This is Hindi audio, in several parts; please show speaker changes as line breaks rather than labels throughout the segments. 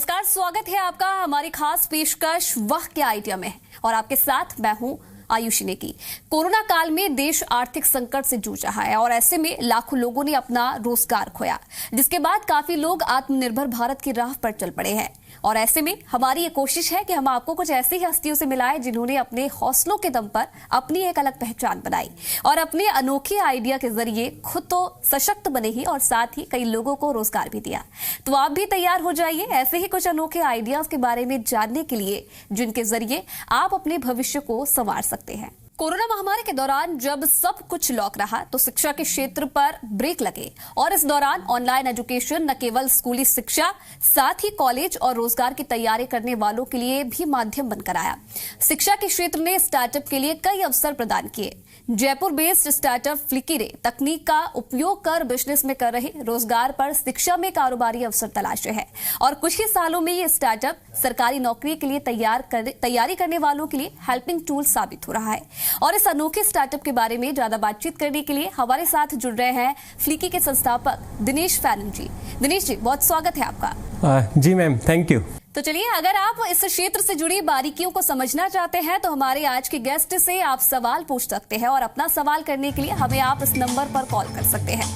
नमस्कार, स्वागत है आपका हमारी खास पेशकश वह क्या आइडिया में है और आपके साथ मैं हूं आयुषी नेगी। कोरोना काल में देश आर्थिक संकट से जूझ रहा है और ऐसे में लाखों लोगों ने अपना रोजगार खोया, जिसके बाद काफी लोग आत्मनिर्भर भारत की राह पर चल पड़े हैं। और ऐसे में हमारी ये कोशिश है कि हम आपको कुछ ऐसी हस्तियों से मिलाएं जिन्होंने अपने हौसलों के दम पर अपनी एक अलग पहचान बनाई और अपने अनोखे आइडिया के जरिए खुद तो सशक्त बने ही और साथ ही कई लोगों को रोजगार भी दिया। तो आप भी तैयार हो जाइए ऐसे ही कुछ अनोखे आइडियाज के बारे में जानने के लिए, जिनके जरिए आप अपने भविष्य को संवार सकते हैं। कोरोना महामारी के दौरान जब सब कुछ लॉक रहा तो शिक्षा के क्षेत्र पर ब्रेक लगे और इस दौरान ऑनलाइन एजुकेशन न केवल स्कूली शिक्षा, साथ ही कॉलेज और रोजगार की तैयारी करने वालों के लिए भी माध्यम बनकर आया। शिक्षा के क्षेत्र ने स्टार्टअप के लिए कई अवसर प्रदान किए। जयपुर बेस्ड स्टार्टअप फ्लिकी ने तकनीक का उपयोग कर बिजनेस में कर रहे रोजगार पर शिक्षा में कारोबारी अवसर तलाशे हैं और कुछ ही सालों में ये स्टार्टअप सरकारी नौकरी के लिए तैयारी करने वालों के लिए हेल्पिंग टूल साबित हो रहा है। और इस अनोखे स्टार्टअप के बारे में ज्यादा बातचीत करने के लिए हमारे साथ जुड़ रहे हैं फ्लिकी के संस्थापक दिनेश फैनन जी। दिनेश जी, बहुत स्वागत है आपका।
जी मैम, थैंक यू।
तो चलिए, अगर आप इस क्षेत्र से जुड़ी बारीकियों को समझना चाहते हैं तो हमारे आज के गेस्ट से आप सवाल पूछ सकते हैं और अपना सवाल करने के लिए हमें आप इस नंबर पर कॉल कर सकते हैं।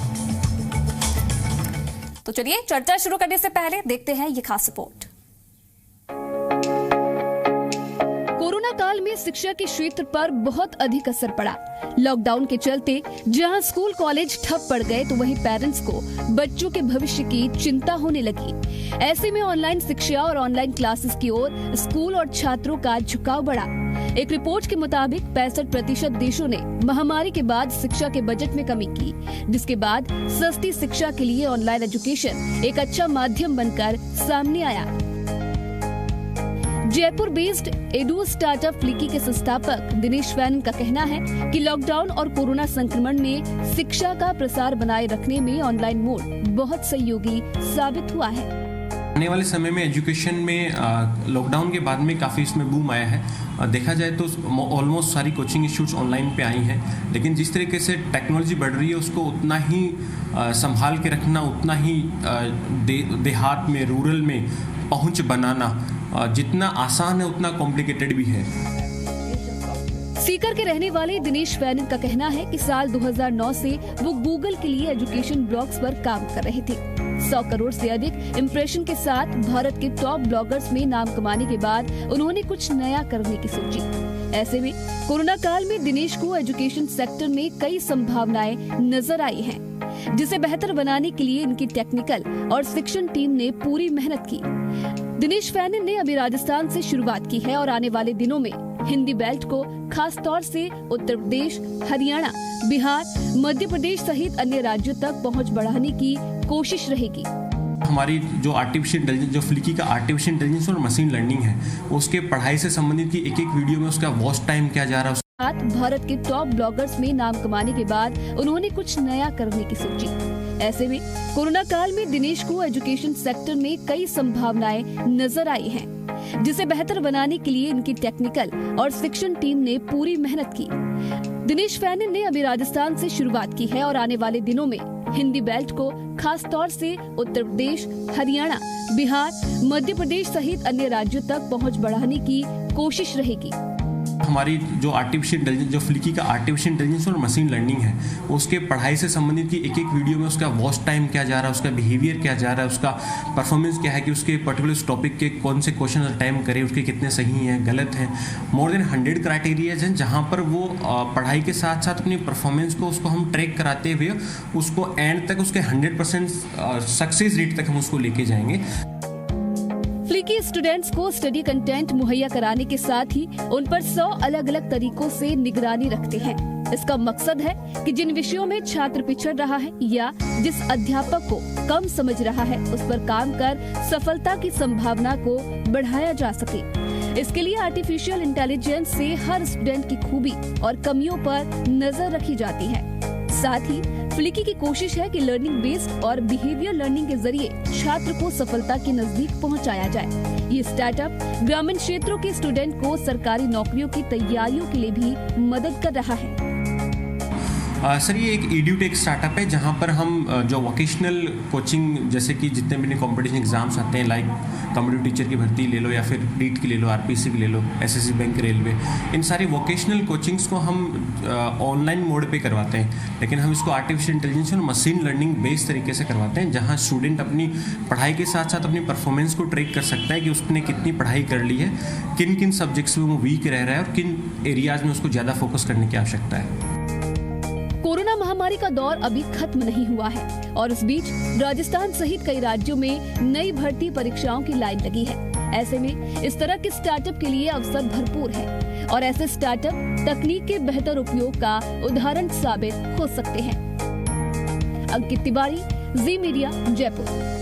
तो चलिए, चर्चा शुरू करने से पहले देखते हैं ये खास रिपोर्ट। कोरोना काल में शिक्षा के क्षेत्र पर बहुत अधिक असर पड़ा। लॉकडाउन के चलते जहां स्कूल कॉलेज ठप पड़ गए तो वहीं पेरेंट्स को बच्चों के भविष्य की चिंता होने लगी। ऐसे में ऑनलाइन शिक्षा और ऑनलाइन क्लासेस की ओर स्कूल और छात्रों का झुकाव बढ़ा। एक रिपोर्ट के मुताबिक 65% देशों ने महामारी के बाद शिक्षा के बजट में कमी की, जिसके बाद सस्ती शिक्षा के लिए ऑनलाइन एजुकेशन एक अच्छा माध्यम बनकर सामने आया। Jaipur based edu startup flicky के संस्थापक दिनेश फैनन का कहना है कि लॉकडाउन और कोरोना संक्रमण में शिक्षा का प्रसार बनाए रखने में ऑनलाइन मोड बहुत सहयोगी साबित हुआ है।
आने वाले समय में एजुकेशन में लॉकडाउन के बाद में काफ़ी इसमें बूम आया है। देखा जाए तो ऑलमोस्ट सारी कोचिंग इंस्टीट्यूट्स ऑनलाइन पे आई हैं, लेकिन जिस तरीके से टेक्नोलॉजी बढ़ रही है उसको उतना ही संभाल के रखना, उतना ही देहात में, रूरल में पहुंच बनाना जितना आसान है उतना कॉम्प्लिकेटेड भी है।
सीकर के रहने वाले दिनेश फैनन का कहना है कि साल 2009 से वो गूगल के लिए एजुकेशन ब्लॉग्स पर काम कर रहे थे। 100 करोड़ से अधिक इम्प्रेशन के साथ भारत के टॉप ब्लॉगर्स में नाम कमाने के बाद उन्होंने कुछ नया करने की सोची। ऐसे में कोरोना काल में दिनेश को एजुकेशन सेक्टर में कई संभावनाएं नजर आई हैं, जिसे बेहतर बनाने के लिए इनकी टेक्निकल और शिक्षण टीम ने पूरी मेहनत की। दिनेश फैनन ने अभी राजस्थान से शुरुआत की है और आने वाले दिनों में हिंदी बेल्ट को खास तौर से उत्तर प्रदेश, हरियाणा, बिहार, मध्य प्रदेश सहित अन्य राज्यों तक पहुंच बढ़ाने की कोशिश रहेगी।
हमारी जो आर्टिफिशियल इंटेलिजेंस, जो फ्लिकी का आर्टिफिशियल इंटेलिजेंस और मशीन लर्निंग है, उसके पढ़ाई से संबंधित की एक एक वीडियो में उसका वॉच टाइम क्या जा रहा है।
भारत के टॉप ब्लॉगर्स में नाम कमाने के बाद उन्होंने कुछ नया करने की सोची। ऐसे में कोरोना काल में दिनेश को एजुकेशन सेक्टर में कई संभावनाएं नजर आई हैं, जिसे बेहतर बनाने के लिए इनकी टेक्निकल और शिक्षण टीम ने पूरी मेहनत की। दिनेश फैनन ने अभी राजस्थान से शुरुआत की है और आने वाले दिनों में हिंदी बेल्ट को खास तौर से उत्तर प्रदेश, हरियाणा, बिहार, मध्य प्रदेश सहित अन्य राज्यों तक पहुंच बढ़ाने की कोशिश रहेगी।
हमारी जो आर्टिफिशियल इंटेलिजेंस, जो फ्लिकी का आर्टिफिशियल इंटेलिजेंस और मशीन लर्निंग है, उसके पढ़ाई से संबंधित की एक एक वीडियो में उसका वॉच टाइम क्या जा रहा है, उसका बिहेवियर क्या जा रहा है, उसका परफॉर्मेंस क्या है कि उसके पर्टिकुलर टॉपिक के कौन से क्वेश्चन अटेम्प्ट करे, उसके कितने सही हैं, गलत हैं। मोर देन 100 क्राइटेरियाज हैं जहाँ पर वो पढ़ाई के साथ साथ अपनी परफॉर्मेंस को उसको हम ट्रैक कराते हुए उसको एंड तक उसके 100% सक्सेस रेट तक हम उसको लेके जाएंगे।
फ्लिकी स्टूडेंट्स को स्टडी कंटेंट मुहैया कराने के साथ ही उन पर 100 अलग अलग तरीकों से निगरानी रखते हैं। इसका मकसद है कि जिन विषयों में छात्र पिछड़ रहा है या जिस अध्यापक को कम समझ रहा है, उस पर काम कर सफलता की संभावना को बढ़ाया जा सके। इसके लिए आर्टिफिशियल इंटेलिजेंस से हर स्टूडेंट की खूबी और कमियों पर नजर रखी जाती है। साथ ही फ्लिकी की कोशिश है कि लर्निंग बेस्ड और बिहेवियर लर्निंग के जरिए छात्र को सफलता के नजदीक पहुंचाया जाए। ये स्टार्टअप ग्रामीण क्षेत्रों के स्टूडेंट को सरकारी नौकरियों की तैयारियों के लिए भी मदद कर रहा है।
सर ये एक EduTech स्टार्टअप है जहाँ पर हम जो वोकेशनल कोचिंग, जैसे कि जितने भी कंपटीशन एग्जाम्स आते हैं, लाइक कंप्यूटर टीचर की भर्ती ले लो या फिर नीट की ले लो, RPSC की ले लो, SSC बैंक, रेलवे, इन सारी वोकेशनल कोचिंग्स को हम ऑनलाइन मोड पे करवाते हैं। लेकिन हम इसको आर्टिफिशियल इंटेलिजेंस और मशीन लर्निंग बेस्ड तरीके से करवाते हैं, जहाँ स्टूडेंट अपनी पढ़ाई के साथ साथ अपनी परफॉर्मेंस को ट्रैक कर सकता है कि उसने कितनी पढ़ाई कर ली है, किन किन सब्जेक्ट्स में वो वीक रह रहा है और किन एरियाज में उसको ज़्यादा फोकस करने की आवश्यकता है।
कोरोना महामारी का दौर अभी खत्म नहीं हुआ है और इस बीच राजस्थान सहित कई राज्यों में नई भर्ती परीक्षाओं की लाइन लगी है। ऐसे में इस तरह के स्टार्टअप के लिए अवसर भरपूर है और ऐसे स्टार्टअप तकनीक के बेहतर उपयोग का उदाहरण साबित हो सकते हैं। अंकित तिवारी, जी मीडिया, जयपुर।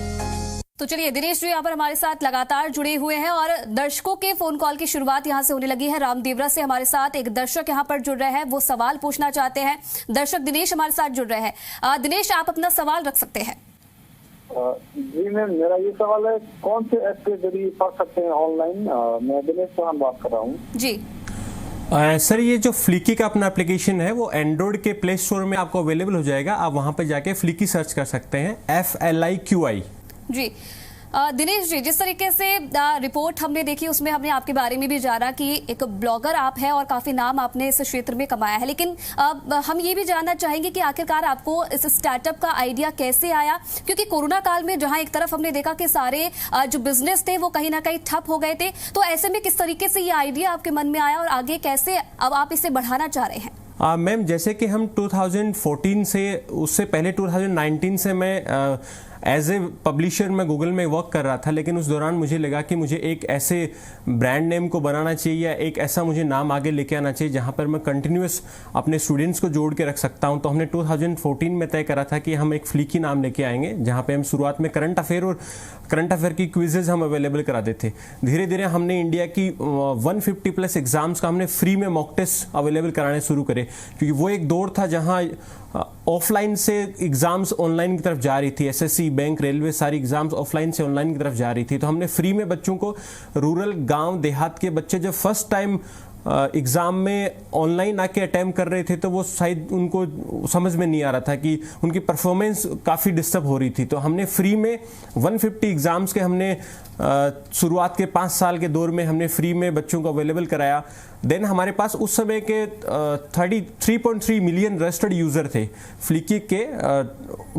तो चलिए, दिनेश जी यहाँ पर हमारे साथ लगातार जुड़े हुए हैं और दर्शकों के फोन कॉल की शुरुआत यहाँ से होने लगी है। रामदेवरा से हमारे साथ एक दर्शक यहाँ पर जुड़ रहे हैं, वो सवाल पूछना चाहते हैं। दर्शक दिनेश हमारे साथ जुड़ रहे हैं। दिनेश, आप अपना सवाल रख सकते हैं।
जी मैम, मेरा ये सवाल है, कौन से ऐप के जरिए पढ़ सकते हैं ऑनलाइन? मैं दिनेश चौहान बात कर रहा हूँ।
जी
सर, ये जो फ्लिकी का अपना एप्लीकेशन है वो एंड्रॉइड के प्ले स्टोर में आपको अवेलेबल हो जाएगा। आप वहां पे जाके फ्लिकी सर्च कर सकते हैं, FLIQI।
जी दिनेश जी, जिस तरीके से रिपोर्ट हमने देखी उसमें हमने आपके बारे में भी जाना कि एक ब्लॉगर आप हैं और काफी नाम आपने इस क्षेत्र में कमाया है, लेकिन हम ये भी जानना चाहेंगे कि आखिरकार आपको इस स्टार्टअप का आइडिया कैसे आया? क्योंकि कोरोना काल में जहां एक तरफ हमने देखा कि सारे जो बिजनेस थे वो कहीं ना कहीं ठप हो गए थे, तो ऐसे में किस तरीके से ये आइडिया आपके मन में आया और आगे कैसे अब आप इसे बढ़ाना चाह रहे हैं?
मैम, जैसे कि हम 2014 से, उससे पहले 2019 से मैं एज ए पब्लिशर मैं गूगल में वर्क कर रहा था, लेकिन उस दौरान मुझे लगा कि मुझे एक ऐसे ब्रांड नेम को बनाना चाहिए या एक ऐसा मुझे नाम आगे लेके आना चाहिए जहां पर मैं कंटिन्यूस अपने स्टूडेंट्स को जोड़ के रख सकता हूं। तो हमने 2014 में तय करा था कि हम एक फ्लिकी नाम लेके आएंगे, जहां पे हम शुरुआत में करंट अफेयर की क्विजेज हम अवेलेबल करा देते। धीरे धीरे हमने इंडिया की 150+ एग्जाम्स का हमने फ्री में मॉक टेस्ट अवेलेबल कराने शुरू करे, क्योंकि वो एक दौर था जहां ऑफलाइन से एग्जाम्स ऑनलाइन की तरफ जा रही थी। SSC बैंक, रेलवे, सारी एग्जाम्स ऑफलाइन से ऑनलाइन की तरफ जा रही थी। तो हमने फ्री में बच्चों को, रूरल गांव देहात के बच्चे जब फर्स्ट टाइम एग्ज़ाम में ऑनलाइन आके अटैम्प्ट कर रहे थे, तो वो शायद उनको समझ में नहीं आ रहा था कि उनकी परफॉर्मेंस काफ़ी डिस्टर्ब हो रही थी। तो हमने फ्री में 150 एग्ज़ाम्स के हमने शुरुआत के 5 साल के दौर में हमने फ्री में बच्चों को अवेलेबल कराया। देन हमारे पास उस समय के 3.3 मिलियन रजिस्टर्ड यूज़र थे फ्लिकी के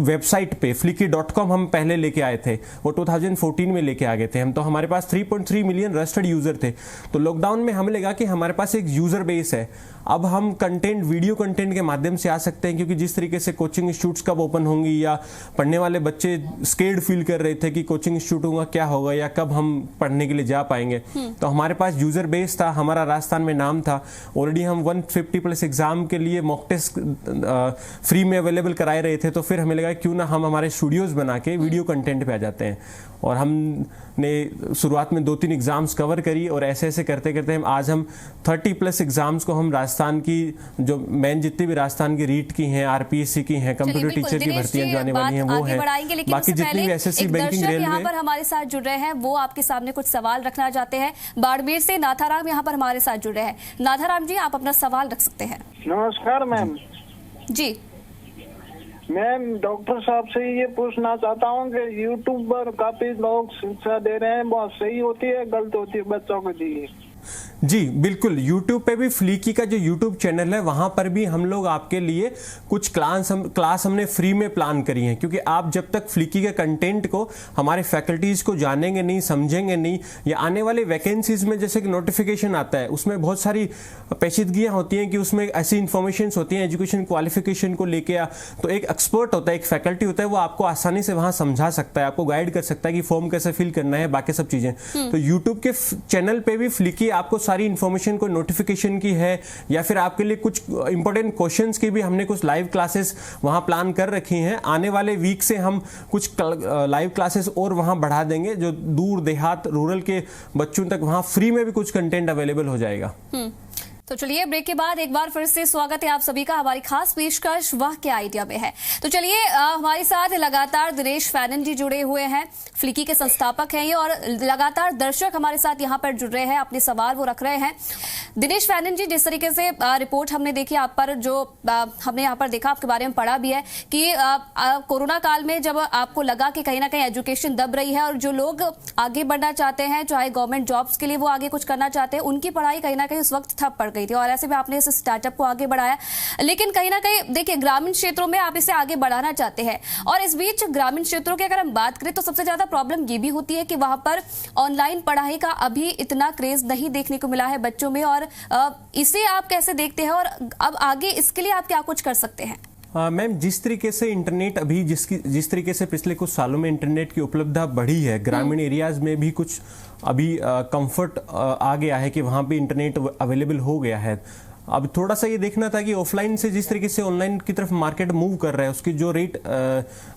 वेबसाइट पे। flicky.com हम पहले लेके आए थे, वो 2014 में लेके आ गए थे हम। तो हमारे पास 3.3 मिलियन रजिस्टर्ड यूज़र थे। तो लॉकडाउन में हमें लगा कि हमारे पास एक यूज़र बेस है, अब हम कंटेंट, वीडियो कंटेंट के माध्यम से आ सकते हैं, क्योंकि जिस तरीके से कोचिंग इंस्टीट्यूट्स कब ओपन होंगी या पढ़ने वाले बच्चे स्केर्ड फील कर रहे थे कि कोचिंग इंस्टीट्यूट होगा क्या होगा या कब हम पढ़ने के लिए जा पाएंगे। तो हमारे पास यूज़र बेस था, हमारा राजस्थान में नाम था। ऑलरेडी हम 150+ एग्जाम के लिए मॉक टेस्ट फ्री में अवेलेबल कराए रहे थे। तो फिर हमें लगा क्यों ना हम हमारे स्टूडियोज़ बना के वीडियो कंटेंट पे आ जाते हैं। और हमने शुरुआत में 2-3 एग्जाम्स कवर करी और ऐसे ऐसे करते करते आज हम 30+ एग्जाम्स को हम राजस्थान की, जो मेन जितनी भी राजस्थान की रीट की हैं, RPSC की हैं, कंप्यूटर टीचर की भर्तियां जो आने वाली हैं वो है, बाकी जितनी भी SSC बैंकिंग, रेलवे।
यहाँ पर हमारे साथ जुड़ रहे हैं, वो आपके सामने कुछ सवाल रखना चाहते हैं। बाड़मेर से नाथाराम यहाँ पर हमारे साथ जुड़ रहे हैं। नाथाराम जी, आप अपना सवाल रख सकते हैं।
नमस्कार मैम।
जी
मैम, डॉक्टर साहब से ये पूछना चाहता हूँ कि यूट्यूब पर काफी लोग शिक्षा दे रहे हैं, बहुत सही होती है, गलत होती है बच्चों के लिए?
जी बिल्कुल, YouTube पे भी फ्लिकी का जो YouTube चैनल है वहाँ पर भी हम लोग आपके लिए कुछ क्लास हमने फ्री में प्लान करी हैं, क्योंकि आप जब तक फ्लिकी के कंटेंट को, हमारे फैकल्टीज़ को जानेंगे नहीं, समझेंगे नहीं, या आने वाले वैकेंसीज में जैसे कि नोटिफिकेशन आता है उसमें बहुत सारी पेचीदगियाँ होती हैं कि उसमें ऐसी इन्फॉर्मेशन होती हैं एजुकेशन क्वालिफिकेशन को लेके, तो एक एक्सपर्ट होता है, एक फैकल्टी होता है, वो आपको आसानी से वहाँ समझा सकता है, आपको गाइड कर सकता है कि फॉर्म कैसे फिल करना है, बाकी सब चीज़ें। तो यूट्यूब के चैनल पर भी फ्लिकी आपको सारी इन्फॉर्मेशन, कोई नोटिफिकेशन की है या फिर आपके लिए कुछ इंपॉर्टेंट क्वेश्चंस की भी हमने कुछ लाइव क्लासेस वहां प्लान कर रखी हैं। आने वाले वीक से हम कुछ लाइव क्लासेस और वहां बढ़ा देंगे, जो दूर देहात, रूरल के बच्चों तक वहां फ्री में भी कुछ कंटेंट अवेलेबल हो जाएगा।
तो चलिए ब्रेक के बाद एक बार फिर से स्वागत है आप सभी का। हमारी खास पेशकश वाह क्या आइडिया में है। तो चलिए हमारे साथ लगातार दिनेश फैनन जी जुड़े हुए हैं, फ्लिकी के संस्थापक हैं ये, और लगातार दर्शक हमारे साथ यहाँ पर जुड़ रहे हैं, अपने सवाल वो रख रहे हैं। दिनेश फैनन जी, जिस तरीके से रिपोर्ट हमने देखी आप पर, जो हमने यहाँ पर देखा, आपके बारे में पढ़ा भी है कि कोरोना काल में जब आपको लगा कि कहीं ना कहीं एजुकेशन दब रही है और जो लोग आगे बढ़ना चाहते हैं, चाहे गवर्नमेंट जॉब्स के लिए वो आगे कुछ करना चाहते हैं, उनकी पढ़ाई कहीं ना कहीं उस वक्त ठप पड़ गई थी और ऐसे में आपने इस स्टार्टअप को आगे बढ़ाया। लेकिन कहीं ना कहीं देखिए ग्रामीण क्षेत्रों में आप इसे आगे बढ़ाना चाहते हैं, और इस बीच ग्रामीण क्षेत्रों की अगर हम बात करें तो सबसे ज्यादा प्रॉब्लम ये भी होती है कि वहां पर ऑनलाइन पढ़ाई का अभी इतना क्रेज नहीं देखने को मिला है बच्चों में, और इसे आप कैसे देखते हैं और अब आगे इसके लिए आप क्या कुछ कर सकते हैं?
मैम, जिस तरीके से इंटरनेट अभी जिस तरीके से पिछले कुछ सालों में इंटरनेट की उपलब्धता बढ़ी है, ग्रामीण एरियाज में भी कुछ अभी कंफर्ट आ गया है कि वहाँ पे इंटरनेट अवेलेबल हो गया है। अब थोड़ा सा ये देखना था कि ऑफलाइन से जिस तरीके से ऑनलाइन की तरफ मार्केट मूव कर रहा है, उसकी जो रेट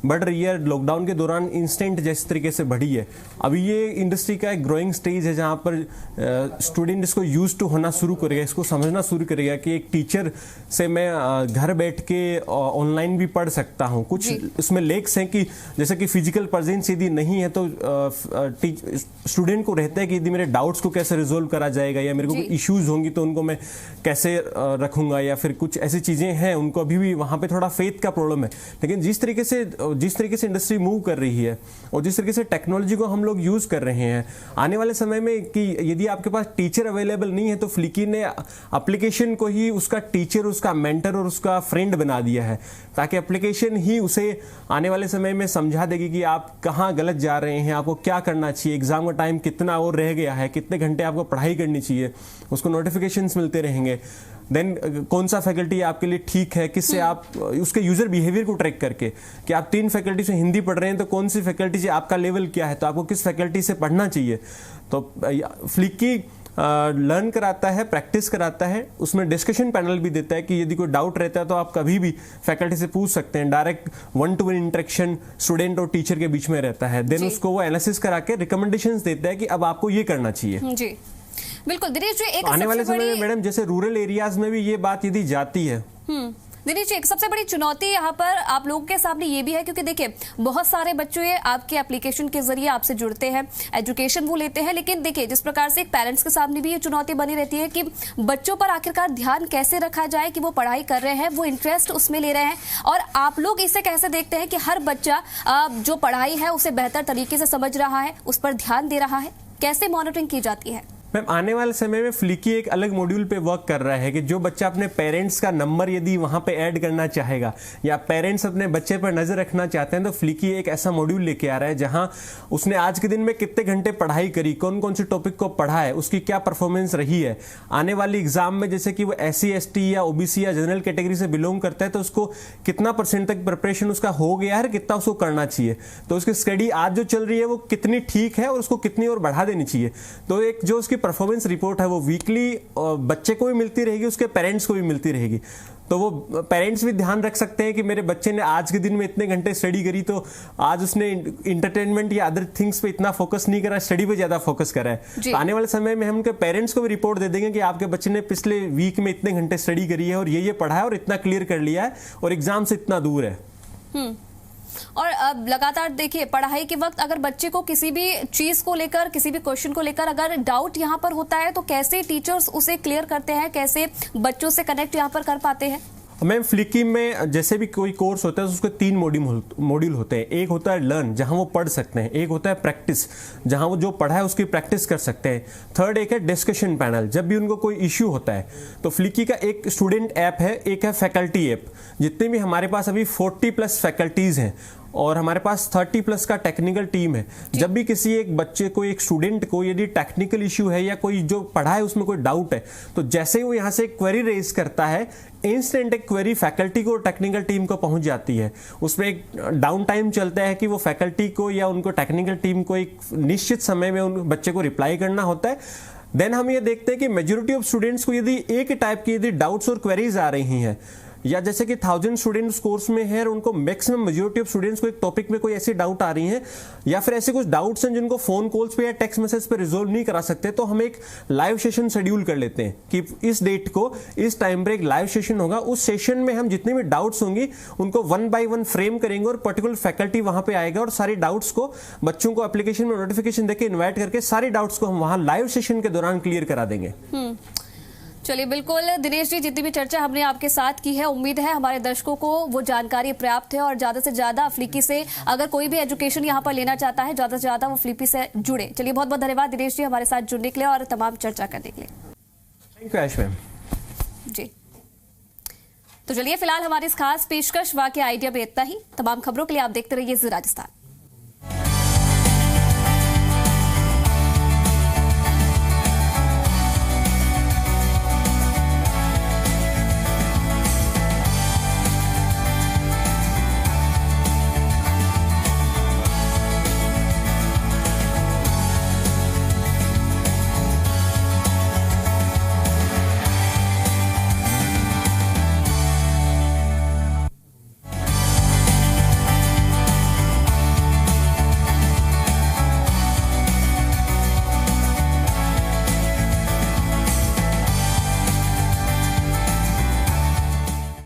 बढ़ रही है लॉकडाउन के दौरान इंस्टेंट जिस तरीके से बढ़ी है, अभी ये इंडस्ट्री का एक ग्रोइंग स्टेज है जहाँ पर स्टूडेंट इसको यूज टू होना शुरू करेगा, इसको समझना शुरू करेगा कि एक टीचर से मैं घर बैठ के ऑनलाइन भी पढ़ सकता हूँ। कुछ इसमें लेक्स हैं कि जैसे कि फिजिकल प्रेजेंस यदि नहीं है तो स्टूडेंट को रहता है कि यदि मेरे डाउट्स को कैसे रिजोल्व करा जाएगा, या मेरे को इश्यूज होंगी तो उनको मैं कैसे रखूंगा, या फिर कुछ ऐसी चीजें हैं, उनको अभी भी वहां पे थोड़ा फेथ का प्रॉब्लम है। लेकिन जिस तरीके से इंडस्ट्री मूव कर रही है और जिस तरीके से टेक्नोलॉजी को हम लोग यूज कर रहे हैं, आने वाले समय में कि यदि आपके पास टीचर अवेलेबल नहीं है तो फ्लिकी ने एप्लीकेशन को ही उसका टीचर, उसका मेंटर और उसका फ्रेंड बना दिया है, ताकि एप्लीकेशन ही उसे आने वाले समय में समझा देगी कि आप कहाँ गलत जा रहे हैं, आपको क्या करना चाहिए, एग्जाम का टाइम कितना और रह गया है, कितने घंटे आपको पढ़ाई करनी चाहिए, उसको नोटिफिकेशंस मिलते रहेंगे। देन कौन सा फैकल्टी आपके लिए ठीक है, किससे आप उसके यूजर बिहेवियर को ट्रैक करके कि आप 3 फैकल्टी से हिंदी पढ़ रहे हैं तो कौन सी फैकल्टी से आपका लेवल क्या है, तो आपको किस फैकल्टी से पढ़ना चाहिए। तो फ्लिकी लर्न कराता है, प्रैक्टिस कराता है, उसमें डिस्कशन पैनल भी देता है कि यदि कोई डाउट रहता है तो आप कभी भी फैकल्टी से पूछ सकते हैं। डायरेक्ट 1-to-1 इंटरेक्शन स्टूडेंट और टीचर के बीच में रहता है। देन उसको वो एनालिसिस करा के रिकमेंडेशंस देता है कि अब आपको ये करना चाहिए।
जी बिल्कुल दिनेश जी, एक
आने वाले समय में मैडम जैसे रूरल एरियाज में भी ये बात यदि जाती है।
दिनेश जी, एक सबसे बड़ी चुनौती यहाँ पर आप लोगों के सामने ये भी है, क्योंकि देखिए बहुत सारे बच्चे आपके एप्लीकेशन के जरिए आपसे जुड़ते हैं, एजुकेशन वो लेते हैं, लेकिन देखिए जिस प्रकार से एक पेरेंट्स के सामने भी ये चुनौती बनी रहती है कि बच्चों पर आखिरकार ध्यान कैसे रखा जाए कि वो पढ़ाई कर रहे हैं, वो इंटरेस्ट उसमें ले रहे हैं, और आप लोग इसे कैसे देखते हैं कि हर बच्चा जो पढ़ाई है उसे बेहतर तरीके से समझ रहा है, उस पर ध्यान दे रहा है, कैसे मॉनिटरिंग की जाती है?
मैम, आने वाले समय में फ्लिकी एक अलग मॉड्यूल पे वर्क कर रहा है कि जो बच्चा अपने पेरेंट्स का नंबर यदि वहां पे ऐड करना चाहेगा, या पेरेंट्स अपने बच्चे पर नजर रखना चाहते हैं, तो फ्लिकी एक ऐसा मॉड्यूल लेके आ रहा है जहां उसने आज के दिन में कितने घंटे पढ़ाई करी, कौन कौन से टॉपिक को पढ़ा है, उसकी क्या परफॉर्मेंस रही है, आने वाली एग्जाम में जैसे कि वो SC ST या OBC या जनरल कैटेगरी से बिलोंग करता है तो उसको कितना % तक प्रिपरेशन उसका हो गया है, कितना उसको करना चाहिए, तो उसकी स्टडी आज जो चल रही है वो कितनी ठीक है और उसको कितनी और बढ़ा देनी चाहिए। तो एक जो उसकी परफॉर्मेंस रिपोर्ट है वो वीकली बच्चे को भी मिलती रहेगी, उसके पेरेंट्स को भी मिलती रहेगी। तो वो पेरेंट्स भी ध्यान रख सकते हैं कि मेरे बच्चे ने आज के दिन में इतने घंटे स्टडी करी, तो आज उसने इंटरटेनमेंट या अदर थिंग्स पे इतना फोकस नहीं करा, स्टडी पे ज्यादा फोकस करा है। तो आने वाले समय में हम उनके पेरेंट्स को भी रिपोर्ट दे देंगे कि आपके बच्चे ने पिछले वीक में इतने घंटे स्टडी करी है और ये पढ़ा है और इतना क्लियर कर लिया है और एग्जाम से इतना दूर है।
और अब लगातार देखिए पढ़ाई के वक्त अगर बच्चे को किसी भी चीज को लेकर, किसी भी क्वेश्चन को लेकर अगर डाउट यहाँ पर होता है तो कैसे टीचर्स उसे क्लियर करते हैं, कैसे बच्चों से कनेक्ट यहाँ पर कर पाते हैं?
मैम, फ्लिकी में जैसे भी कोई कोर्स होता है उसके 3 मॉड्यूल होते हैं। एक होता है लर्न, जहां वो पढ़ सकते हैं, एक होता है प्रैक्टिस, जहां वो जो पढ़ा है उसकी प्रैक्टिस कर सकते हैं, थर्ड एक है डिस्कशन पैनल, जब भी उनको कोई इश्यू होता है। तो फ्लिकी का एक स्टूडेंट ऐप है, एक है फैकल्टी ऐप। जितने भी हमारे पास अभी 40+ फैकल्टीज हैं और हमारे पास 30+ का टेक्निकल टीम है। जब भी किसी एक बच्चे को, एक स्टूडेंट को यदि टेक्निकल इश्यू है या कोई जो पढ़ा है उसमें कोई डाउट है, तो जैसे ही वो यहाँ से क्वेरी रेज करता है, इंस्टेंट एक क्वेरी फैकल्टी को, टेक्निकल टीम को पहुंच जाती है। उसमें एक डाउन टाइम चलता है कि वो फैकल्टी को या उनको टेक्निकल टीम को एक निश्चित समय में उन बच्चे को रिप्लाई करना होता है। देन हम ये देखते हैं कि मेजॉरिटी ऑफ स्टूडेंट्स को यदि एक टाइप की यदि डाउट्स और क्वेरीज आ रही हैं, या जैसे कि 1000 स्टूडेंट्स कोर्स में है और उनको मैक्सिमम मेजॉरिटी ऑफ स्टूडेंट्स को एक टॉपिक में कोई ऐसी डाउट आ रही है या फिर ऐसे कुछ डाउट्स हैं जिनको फोन कॉल्स पे या टेक्स्ट मैसेज पे रिजोल्व नहीं करा सकते, तो हम एक लाइव सेशन शेड्यूल कर लेते हैं कि इस डेट को इस टाइम पर एक लाइव सेशन होगा। उस सेशन में हम जितने भी डाउट्स होंगी उनको 1 by 1 फ्रेम करेंगे और पर्टिकुलर फैकल्टी वहां पे आएगा और सारी डाउट्स को बच्चों को एप्लीकेशन में नोटिफिकेशन देके इनवाइट करके सारी डाउट्स को हम वहां लाइव सेशन के दौरान क्लियर करा देंगे।
चलिए बिल्कुल दिनेश जी, जितनी भी चर्चा हमने आपके साथ की है, उम्मीद है हमारे दर्शकों को वो जानकारी प्राप्त है और ज्यादा से ज्यादा फ्लिकी से अगर कोई भी एजुकेशन यहाँ पर लेना चाहता है ज्यादा से ज्यादा वो फ्लिपी से जुड़े। चलिए बहुत बहुत धन्यवाद दिनेश जी हमारे साथ जुड़ने के लिए और तमाम चर्चा करने के लिए।
थैंक यू आयुष मैम
जी। तो चलिए फिलहाल हमारी इस खास पेशकश वाकई आइडिया में इतना ही। तमाम खबरों के लिए आप देखते रहिए जी राजस्थान।